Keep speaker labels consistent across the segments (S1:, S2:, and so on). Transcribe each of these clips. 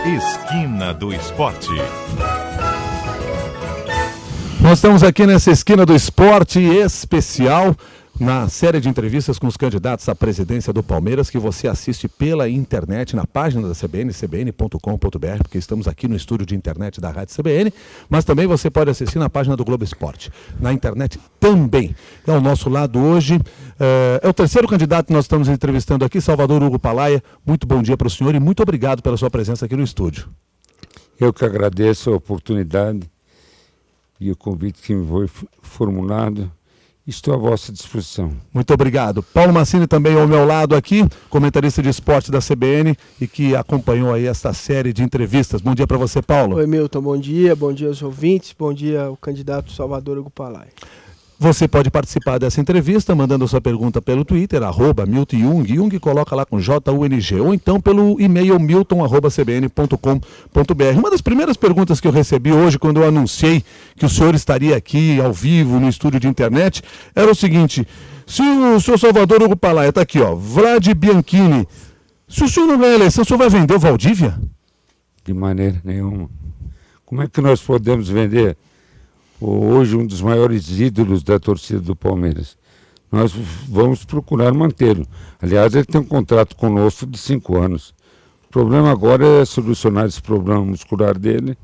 S1: Esquina do Esporte.
S2: Nós estamos aqui nessa Esquina do Esporte especial, na série de entrevistas com os candidatos à presidência do Palmeiras, que você assiste pela internet, na página da CBN, cbn.com.br, porque estamos aqui no estúdio de internet da Rádio CBN, mas também você pode assistir na página do Globo Esporte, na internet também. Ao nosso lado hoje, é o terceiro candidato que nós estamos entrevistando aqui, Salvador Hugo Palaia. Muito bom dia para o senhor e muito obrigado pela sua presença aqui no estúdio.
S3: Eu que agradeço a oportunidade e o convite que me foi formulado. Estou à vossa disposição.
S2: Muito obrigado. Paulo Massini também ao meu lado aqui, comentarista de esporte da CBN e que acompanhou aí esta série de entrevistas. Bom dia para você, Paulo.
S4: Oi, Milton, bom dia aos ouvintes, bom dia ao candidato Salvador Hugo Palaia.
S2: Você pode participar dessa entrevista mandando sua pergunta pelo Twitter, @MiltonJung, Jung coloca lá com JUNG, ou então pelo e-mail milton@cbn.com.br. Uma das primeiras perguntas que eu recebi hoje, quando eu anunciei que o senhor estaria aqui ao vivo no estúdio de internet, era o seguinte: se o senhor Salvador Hugo Palaia está aqui, ó, Vlad Bianchini, se o senhor não ganhar a eleição, o senhor vai vender o Valdívia?
S3: De maneira nenhuma. Como é que nós podemos vender hoje um dos maiores ídolos da torcida do Palmeiras? Nós vamos procurar mantê-lo. Aliás, ele tem um contrato conosco de 5 anos. O problema agora é solucionar esse problema muscular dele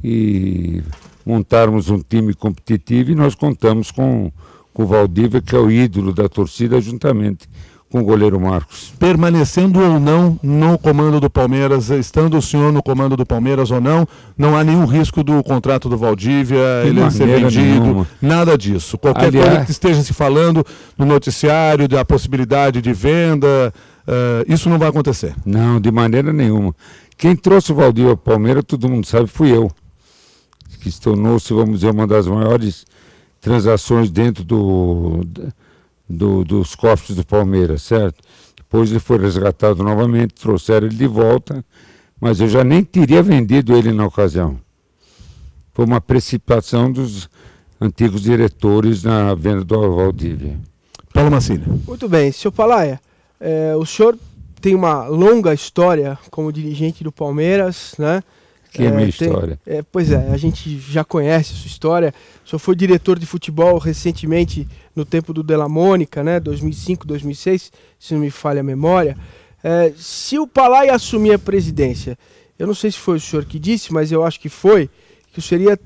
S3: e montarmos um time competitivo, e nós contamos com o Valdívia, que é o ídolo da torcida, juntamente com o goleiro Marcos.
S2: Permanecendo ou não no comando do Palmeiras, estando o senhor no comando do Palmeiras ou não, não há nenhum risco do contrato do Valdívia, ele ser vendido, nenhuma. Nada disso. Qualquer coisa que esteja se falando no noticiário, da possibilidade de venda, isso não vai acontecer.
S3: Não, de maneira nenhuma. Quem trouxe o Valdívia ao Palmeiras, todo mundo sabe, fui eu, que se tornou-se, vamos dizer, uma das maiores transações dentro dos cofres do Palmeiras, certo? Depois ele foi resgatado novamente, trouxeram ele de volta, mas eu já nem teria vendido ele na ocasião. Foi uma precipitação dos antigos diretores na venda do Valdívia.
S2: Paulo Massini.
S4: Muito bem, senhor Palaia, o senhor tem uma longa história como dirigente do Palmeiras, né?
S3: Que é minha história.
S4: Pois é, a gente já conhece a sua história. O senhor foi diretor de futebol recentemente no tempo do Della Mônica, né, 2005, 2006, se não me falha a memória. Se o Palaia assumir a presidência, eu não sei se foi o senhor que disse, mas eu acho que foi, que o senhor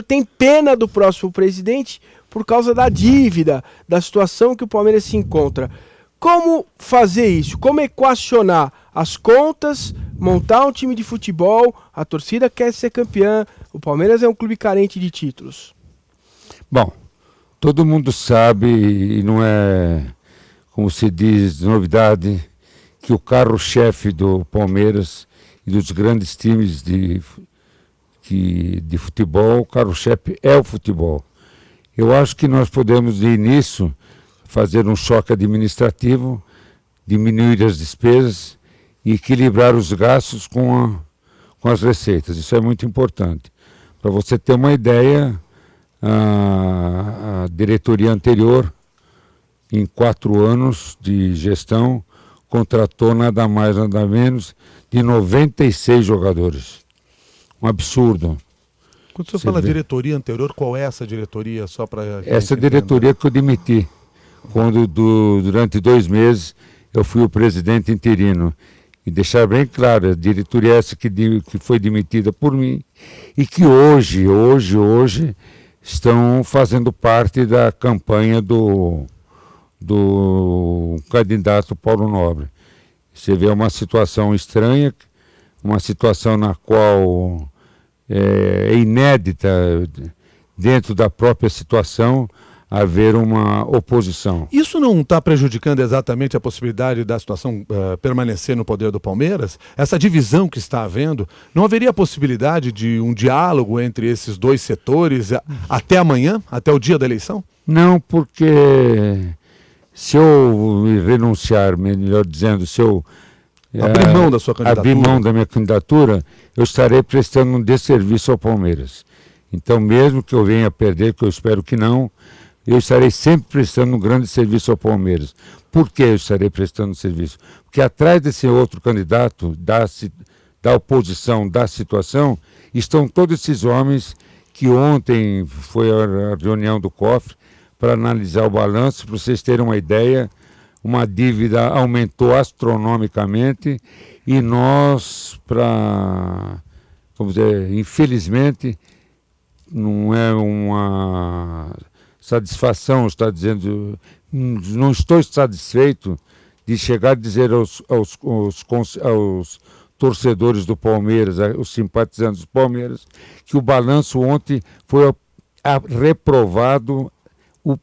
S4: tem pena do próximo presidente por causa da dívida, da situação que o Palmeiras se encontra. Como fazer isso? Como equacionar as contas, montar um time de futebol, a torcida quer ser campeã, o Palmeiras é um clube carente de títulos?
S3: Bom, todo mundo sabe, e não é, como se diz, novidade, que o carro-chefe do Palmeiras e dos grandes times de futebol, o carro-chefe é o futebol. Eu acho que nós podemos, de início, fazer um choque administrativo, diminuir as despesas e equilibrar os gastos com as receitas. Isso é muito importante. Para você ter uma ideia, a diretoria anterior, em 4 anos de gestão, contratou nada mais, nada menos de 96 jogadores. Um absurdo.
S2: Quando o senhor fala diretoria anterior, qual é essa diretoria? Só para
S3: essa diretoria que eu demiti, quando durante 2 meses eu fui o presidente interino. E deixar bem claro, a diretoria essa que foi demitida por mim e que hoje estão fazendo parte da campanha do candidato Paulo Nobre. Você vê uma situação estranha, uma situação na qual é inédita dentro da própria situação haver uma oposição.
S2: Isso não está prejudicando exatamente a possibilidade da situação permanecer no poder do Palmeiras? Essa divisão que está havendo, não haveria a possibilidade de um diálogo entre esses dois setores até amanhã, até o dia da eleição?
S3: Não, porque se eu renunciar, melhor dizendo, se eu
S2: abrir mão da sua candidatura,
S3: abrir mão da minha candidatura, eu estarei prestando um desserviço ao Palmeiras. Então, mesmo que eu venha a perder, que eu espero que não, eu estarei sempre prestando um grande serviço ao da oposição, da situação, estão todos esses homens que ontem foi a reunião do COFRE para analisar o balanço. Para vocês terem uma ideia, uma dívida aumentou astronomicamente e nós, vamos dizer, infelizmente, não é uma satisfação, está dizendo, não estou satisfeito de chegar a dizer aos torcedores do Palmeiras, os simpatizantes do Palmeiras, que o balanço ontem foi reprovado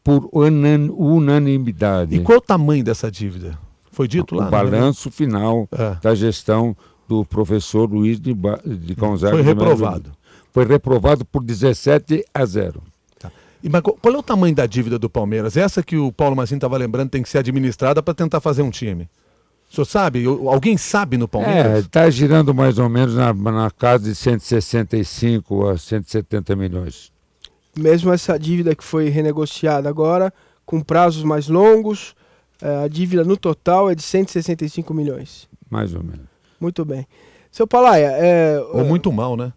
S3: por unanimidade.
S2: E qual é o tamanho dessa dívida? Foi dito lá?
S3: O balanço final da gestão do professor Luiz de Gonzaga.
S2: Foi reprovado.
S3: Foi reprovado por 17-0.
S2: Tá. Mas qual é o tamanho da dívida do Palmeiras? Essa que o Paulo Mazzini estava lembrando tem que ser administrada para tentar fazer um time. O senhor sabe? Alguém sabe no Palmeiras?
S3: Está girando mais ou menos na casa de 165 a 170 milhões.
S4: Mesmo essa dívida que foi renegociada agora, com prazos mais longos, a dívida no total é de 165 milhões.
S3: Mais ou menos.
S4: Muito bem. Seu Palaia...
S2: Ou muito mal, né?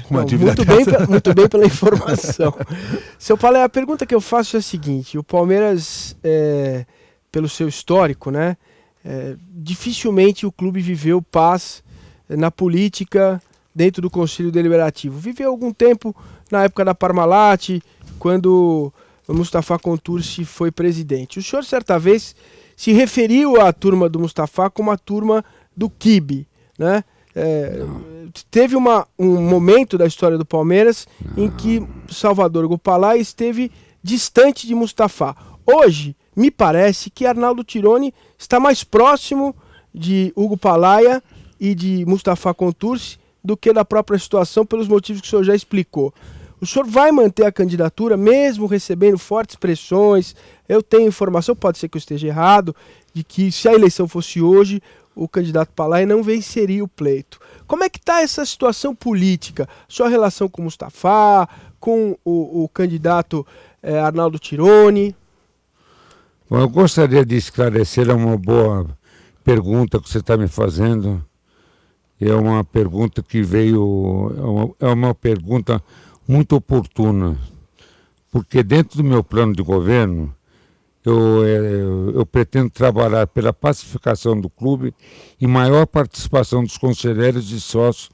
S4: Muito bem pela informação. Seu Palaia, a pergunta que eu faço é a seguinte: o Palmeiras, pelo seu histórico, né, dificilmente o clube viveu paz na política dentro do Conselho Deliberativo. Viveu algum tempo na época da Parmalat, quando o Mustafa Contursi foi presidente. O senhor, certa vez, se referiu à turma do Mustafa como a turma do Kibe, né? Teve um momento da história do Palmeiras em que Salvador Hugo Palaia esteve distante de Mustafa. Hoje, me parece que Arnaldo Tironi está mais próximo de Hugo Palaia e de Mustafa Contursi do que da própria situação, pelos motivos que o senhor já explicou. O senhor vai manter a candidatura, mesmo recebendo fortes pressões? Eu tenho informação, pode ser que eu esteja errado, de que se a eleição fosse hoje, o candidato Palaia não venceria o pleito. Como é que está essa situação política? Sua relação com o Mustafa, com o candidato Arnaldo Tironi?
S3: Bom, eu gostaria de esclarecer uma boa pergunta que você está me fazendo. É uma pergunta que veio, é uma pergunta muito oportuna, porque dentro do meu plano de governo, eu pretendo trabalhar pela pacificação do clube e maior participação dos conselheiros e sócios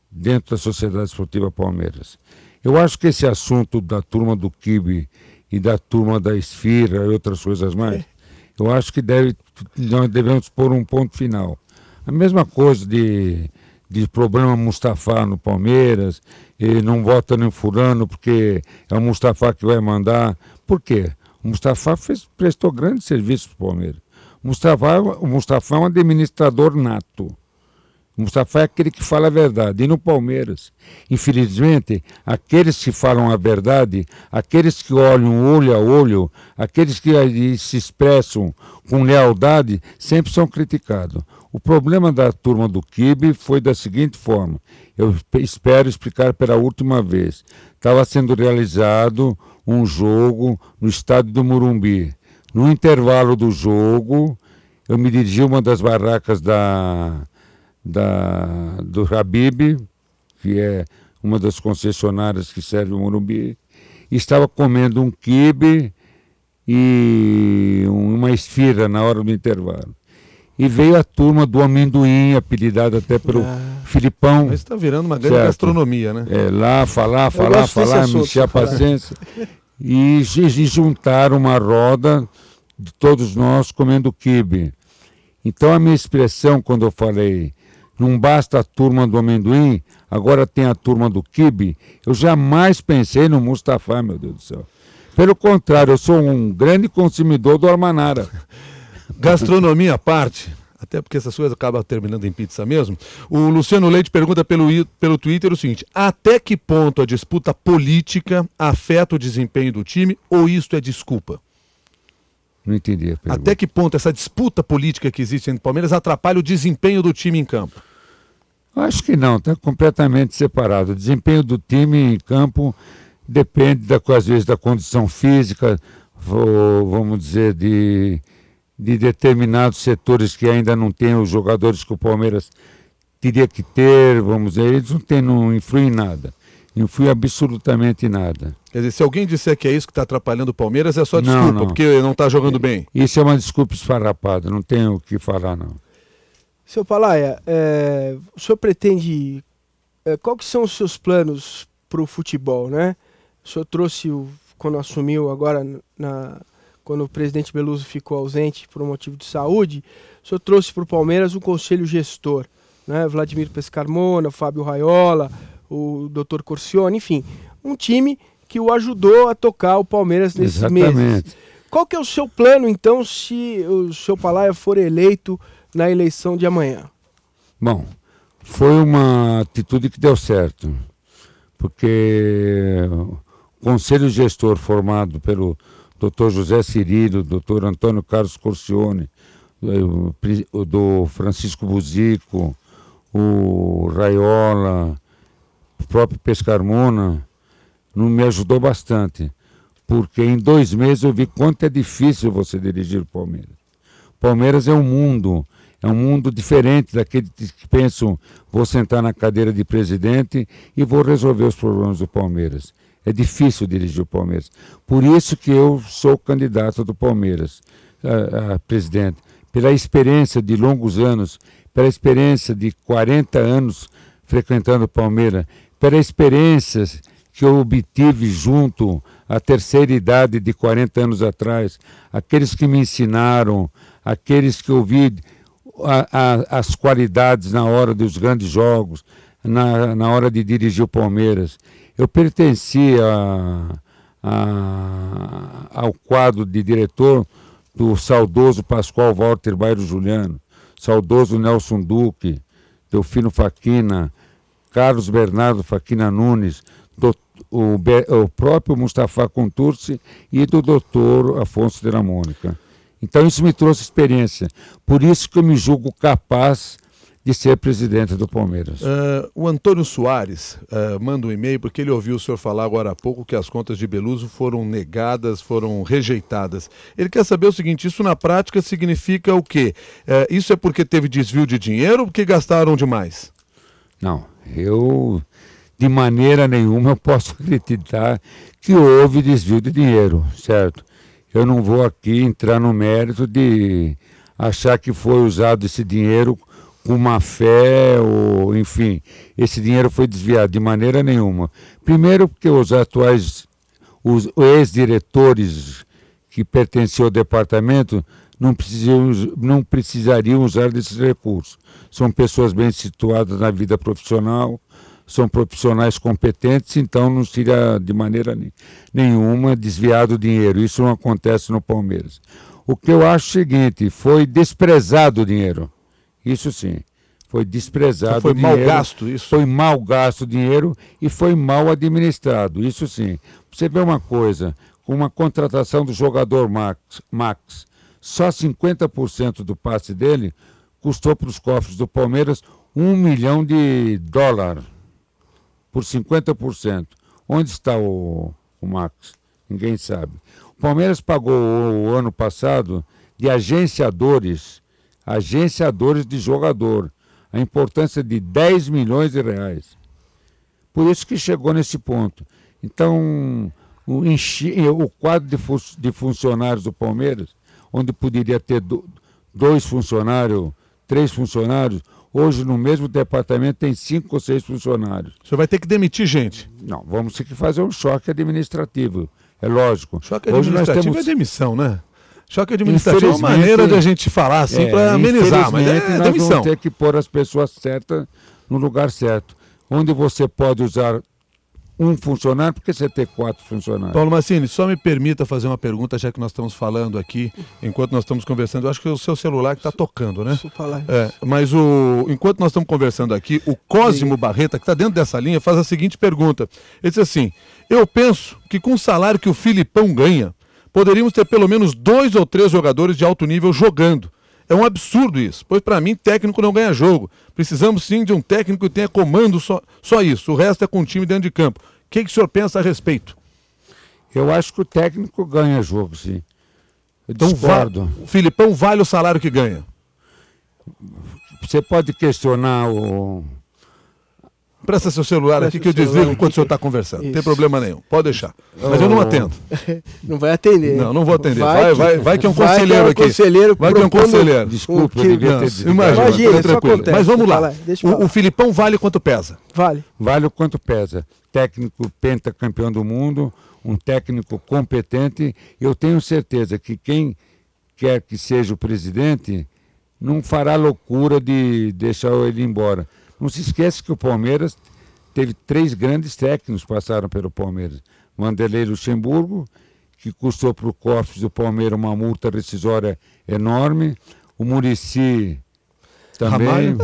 S3: dentro da Sociedade Esportiva Palmeiras. Eu acho que esse assunto da turma do Kibe e da turma da Esfira e outras coisas mais, eu acho que nós devemos pôr um ponto final. A mesma coisa de problema Mustafa no Palmeiras, ele não vota nem fulano porque é o Mustafa que vai mandar. Por quê? O Mustafa prestou grandes serviços para o Palmeiras. O Mustafa é um administrador nato. O Mustafa é aquele que fala a verdade. E no Palmeiras, infelizmente, aqueles que falam a verdade, aqueles que olham olho a olho, aqueles que se expressam com lealdade, sempre são criticados. O problema da turma do Kibe foi da seguinte forma, eu espero explicar pela última vez. Estava sendo realizado um jogo no estádio do Morumbi. No intervalo do jogo, eu me dirigi a uma das barracas do Habib, que é uma das concessionárias que serve o Morumbi, e estava comendo um quibe e uma esfirra na hora do intervalo. E veio a turma do amendoim, apelidada até pelo Filipão.
S2: Mas está virando uma grande gastronomia, né?
S3: Lá, falar, me encher a paciência. E juntaram uma roda de todos nós comendo quibe. Então a minha expressão, quando eu falei, não basta a turma do amendoim, agora tem a turma do quibe, eu jamais pensei no Mustafa, meu Deus do céu. Pelo contrário, eu sou um grande consumidor do Almanara.
S2: Gastronomia à parte, até porque essas coisas acabam terminando em pizza mesmo. O Luciano Leite pergunta pelo Twitter o seguinte: até que ponto a disputa política afeta o desempenho do time ou isto é desculpa?
S3: Não entendi a pergunta.
S2: Até que ponto essa disputa política que existe entre o Palmeiras atrapalha o desempenho do time em campo?
S3: Acho que não, está completamente separado. O desempenho do time em campo depende, às vezes, da condição física, vamos dizer, de determinados setores que ainda não têm os jogadores que o Palmeiras teria que ter, vamos dizer, eles não influem em nada. Influi absolutamente em nada.
S2: Quer dizer, se alguém disser que é isso que está atrapalhando o Palmeiras, é só desculpa,
S3: não.
S2: porque não está jogando bem.
S3: Isso é uma desculpa esfarrapada, não tenho o que falar, não.
S4: Seu Palaia, o senhor pretende... qual que são os seus planos para o futebol, né? O senhor trouxe, quando assumiu agora, quando o presidente Beluso ficou ausente por um motivo de saúde, o senhor trouxe para o Palmeiras um conselho gestor, né? Vladimir Pescarmona, Fábio Raiola, o Dr. Corcione, enfim, um time que o ajudou a tocar o Palmeiras nesses meses. Qual que é o seu plano, então, se o seu Palaia for eleito na eleição de amanhã?
S3: Bom, foi uma atitude que deu certo, porque o conselho gestor formado pelo Dr. José Cirilo, Dr. Antônio Carlos Corcione, do Francisco Buzico, o Raiola, o próprio Pescarmona, me ajudou bastante, porque em 2 meses eu vi quanto é difícil você dirigir o Palmeiras. O Palmeiras é um mundo diferente daqueles que pensam, vou sentar na cadeira de presidente e vou resolver os problemas do Palmeiras. É difícil dirigir o Palmeiras. Por isso que eu sou candidato do Palmeiras a presidente. Pela experiência de longos anos, pela experiência de 40 anos frequentando o Palmeiras, pela experiência que eu obtive junto à terceira idade de 40 anos atrás, aqueles que me ensinaram, aqueles que eu vi as qualidades na hora dos grandes jogos, na hora de dirigir o Palmeiras. Eu pertencia ao quadro de diretor do saudoso Pascoal Walter Bairro Juliano, saudoso Nelson Duque, Delfino Faquina, Carlos Bernardo Faquina Nunes, o próprio Mustafa Contursi e do doutor Afonso de la Mônica. Então isso me trouxe experiência. Por isso que eu me julgo capaz de ser presidente do Palmeiras.
S2: O Antônio Soares manda um e-mail, porque ele ouviu o senhor falar agora há pouco que as contas de Beluso foram negadas, foram rejeitadas. Ele quer saber o seguinte, isso na prática significa o quê? Isso é porque teve desvio de dinheiro ou porque gastaram demais?
S3: Não, eu de maneira nenhuma eu posso acreditar que houve desvio de dinheiro, certo? Eu não vou aqui entrar no mérito de achar que foi usado esse dinheiro com má fé, ou enfim, esse dinheiro foi desviado de maneira nenhuma. Primeiro porque os ex-diretores que pertenciam ao departamento não precisariam usar desses recursos. São pessoas bem situadas na vida profissional, são profissionais competentes, então não seria de maneira nenhuma desviado o dinheiro. Isso não acontece no Palmeiras. O que eu acho é o seguinte, foi desprezado o dinheiro. Isso sim, foi desprezado.
S2: Foi mal gasto isso?
S3: Foi mal gasto o dinheiro e foi mal administrado, isso sim. Você vê uma coisa, com uma contratação do jogador Max, só 50% do passe dele custou para os cofres do Palmeiras $1 milhão por 50%. Onde está o Max? Ninguém sabe. O Palmeiras pagou o ano passado de agenciadores de jogador, a importância de R$10 milhões. Por isso que chegou nesse ponto. Então, o quadro de funcionários do Palmeiras, onde poderia ter 2 funcionários, 3 funcionários, hoje no mesmo departamento tem 5 ou 6 funcionários.
S2: O senhor vai ter que demitir gente?
S3: Não, vamos ter que fazer um choque administrativo, é lógico.
S2: Choque administrativo é demissão, né? Choque administrativo é uma maneira de a gente falar assim para amenizar, mas é
S3: nós
S2: demissão.
S3: Vamos ter que pôr as pessoas certas no lugar certo. Onde você pode usar um funcionário, porque você tem 4 funcionários.
S2: Paulo Massini, só me permita fazer uma pergunta, já que nós estamos falando aqui, enquanto nós estamos conversando. Eu acho que é o seu celular que está tocando, né? Mas enquanto nós estamos conversando aqui, o Cosimo Barreta, que está dentro dessa linha, faz a seguinte pergunta. Ele diz assim, eu penso que com o salário que o Filipão ganha, poderíamos ter pelo menos 2 ou 3 jogadores de alto nível jogando. É um absurdo isso, pois para mim técnico não ganha jogo. Precisamos sim de um técnico que tenha comando só isso, o resto é com o time dentro de campo. O que o senhor pensa a respeito?
S3: Eu acho que o técnico ganha jogo, sim. Eu
S2: então
S3: discordo.
S2: O Filipão vale o salário que ganha?
S3: Você pode questionar o...
S2: Presta seu celular aqui que eu desligo enquanto o senhor está conversando. Não tem problema nenhum. Pode deixar. Mas eu não atendo.
S4: Não vai atender.
S2: Não vou atender. Vai que é um conselheiro aqui.
S4: Vai
S2: que é um conselheiro.
S3: Desculpa, eu devia ter dito.
S2: Imagina, tranquilo. Mas vamos lá. O Filipão vale quanto pesa?
S3: Vale o quanto pesa. Técnico pentacampeão do mundo, um técnico competente. Eu tenho certeza que quem quer que seja o presidente não fará loucura de deixar ele embora. Não se esqueça que o Palmeiras teve 3 grandes técnicos que passaram pelo Palmeiras. Vanderlei Luxemburgo, que custou para o cofre do Palmeiras uma multa rescisória enorme. O Muricy também.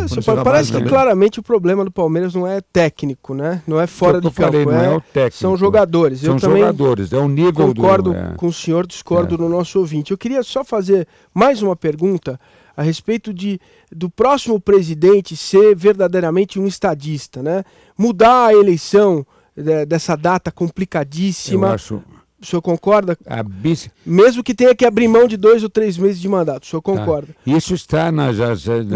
S4: Parece que claramente o problema do Palmeiras não é técnico, né? Não é fora de campo.
S3: Não é o técnico.
S4: São jogadores.
S3: São jogadores, é o nível
S4: concordo com o senhor, discordo no nosso ouvinte. Eu queria só fazer mais uma pergunta a respeito do próximo presidente ser verdadeiramente um estadista, né? Mudar a eleição dessa data complicadíssima.
S3: Eu acho...
S4: O senhor concorda? Mesmo que tenha que abrir mão de 2 ou 3 meses de mandato, o senhor concorda?
S3: Isso está na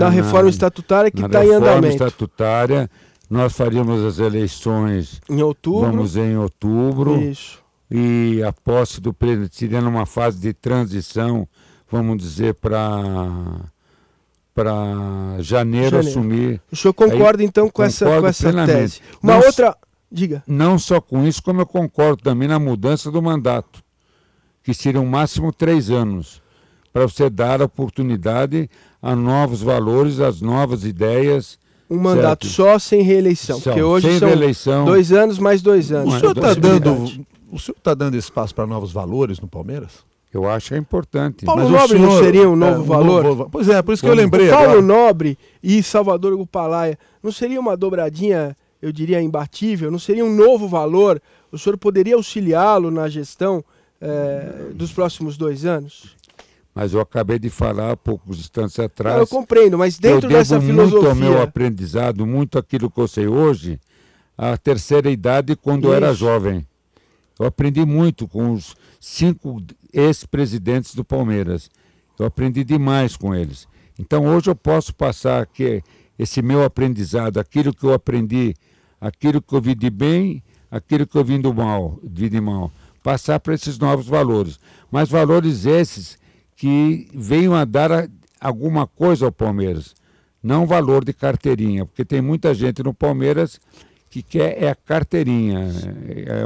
S4: reforma estatutária que está em andamento. Na reforma
S3: estatutária, nós faríamos as eleições
S4: em outubro.
S3: Vamos em outubro.
S4: Isso.
S3: E a posse do presidente seria numa fase de transição, vamos dizer, para janeiro assumir.
S4: O senhor concorda então com essa tese? Uma outra... Diga.
S3: Não só com isso, como eu concordo também na mudança do mandato, que seria um máximo 3 anos, para você dar a oportunidade a novos valores, às novas ideias.
S4: Um mandato só, sem reeleição, porque hoje
S3: sem
S4: são
S3: reeleição,
S4: 2 anos mais 2 anos.
S2: O senhor está dando espaço para novos valores no Palmeiras?
S3: Eu acho que é importante.
S4: Paulo Nobre não seria um novo valor?
S2: Pois é, por isso que eu lembrei.
S4: Paulo Nobre e Salvador Gupalaia não seria uma dobradinha, eu diria, imbatível? Não seria um novo valor? O senhor poderia auxiliá-lo na gestão dos próximos 2 anos?
S3: Mas eu acabei de falar há poucos instantes atrás.
S4: Eu compreendo, mas dentro dessa filosofia...
S3: muito ao meu aprendizado, muito aquilo que eu sei hoje, a terceira idade quando eu era jovem. Eu aprendi muito com os 5 ex-presidentes do Palmeiras. Eu aprendi demais com eles. Então hoje eu posso passar aqui esse meu aprendizado, aquilo que eu aprendi, aquilo que eu vi de bem, aquilo que eu vi de mal, passar para esses novos valores. Mas valores esses que venham a dar alguma coisa ao Palmeiras, não valor de carteirinha, porque tem muita gente no Palmeiras que quer a carteirinha.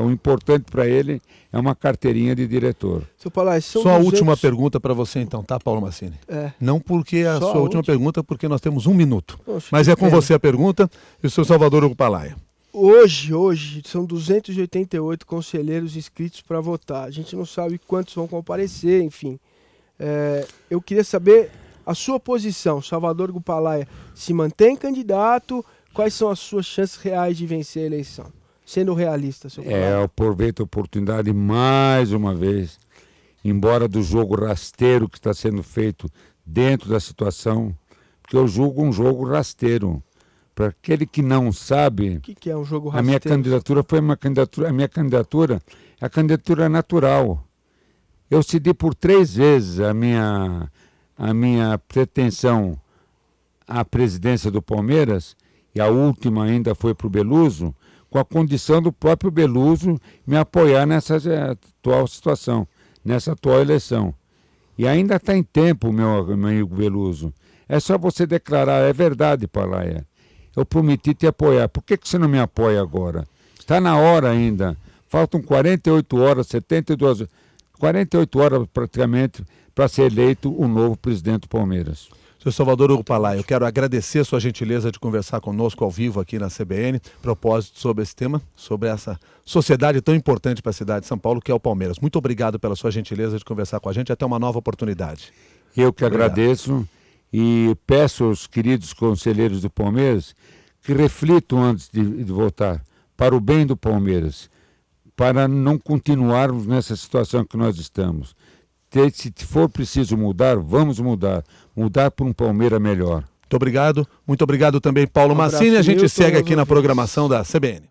S3: O importante para ele é uma carteirinha de diretor.
S2: Só a última pergunta para você então, tá, Paulo Massini? Não porque a sua última pergunta, porque nós temos 1 minuto. Poxa, mas é com você a pergunta e o seu Salvador Gupalaia.
S4: Hoje são 288 conselheiros inscritos para votar. A gente não sabe quantos vão comparecer, enfim. Eu queria saber a sua posição. Salvador Gupalaia se mantém candidato? Quais são as suas chances reais de vencer a eleição? Sendo realista, seu Gupalaia.
S3: Eu aproveito a oportunidade mais uma vez, embora do jogo rasteiro que está sendo feito dentro da situação, porque eu julgo um jogo rasteiro. Para aquele que não sabe,
S4: o que é um jogo rasteiro?
S3: A minha candidatura foi a candidatura natural. Eu cedi por 3 vezes a minha pretensão à presidência do Palmeiras, e a última ainda foi para o Beluso, com a condição do próprio Beluso me apoiar nessa atual situação, nessa atual eleição. E ainda está em tempo, meu amigo Beluso. É só você declarar, é verdade, Palaia. Eu prometi te apoiar. Por que você não me apoia agora? Está na hora ainda. Faltam 48 horas, 72 horas, 48 horas praticamente para ser eleito o novo presidente do Palmeiras.
S2: Seu Salvador Gupalaia, eu quero agradecer a sua gentileza de conversar conosco ao vivo aqui na CBN, propósito sobre esse tema, sobre essa sociedade tão importante para a cidade de São Paulo, que é o Palmeiras. Muito obrigado pela sua gentileza de conversar com a gente. Até uma nova oportunidade.
S3: Eu que agradeço e peço aos queridos conselheiros do Palmeiras que reflitam antes de votar, para o bem do Palmeiras, para não continuarmos nessa situação que nós estamos. Se for preciso mudar, vamos mudar para um Palmeiras melhor.
S2: Muito obrigado também, Paulo Massini. A gente segue aqui na programação da CBN.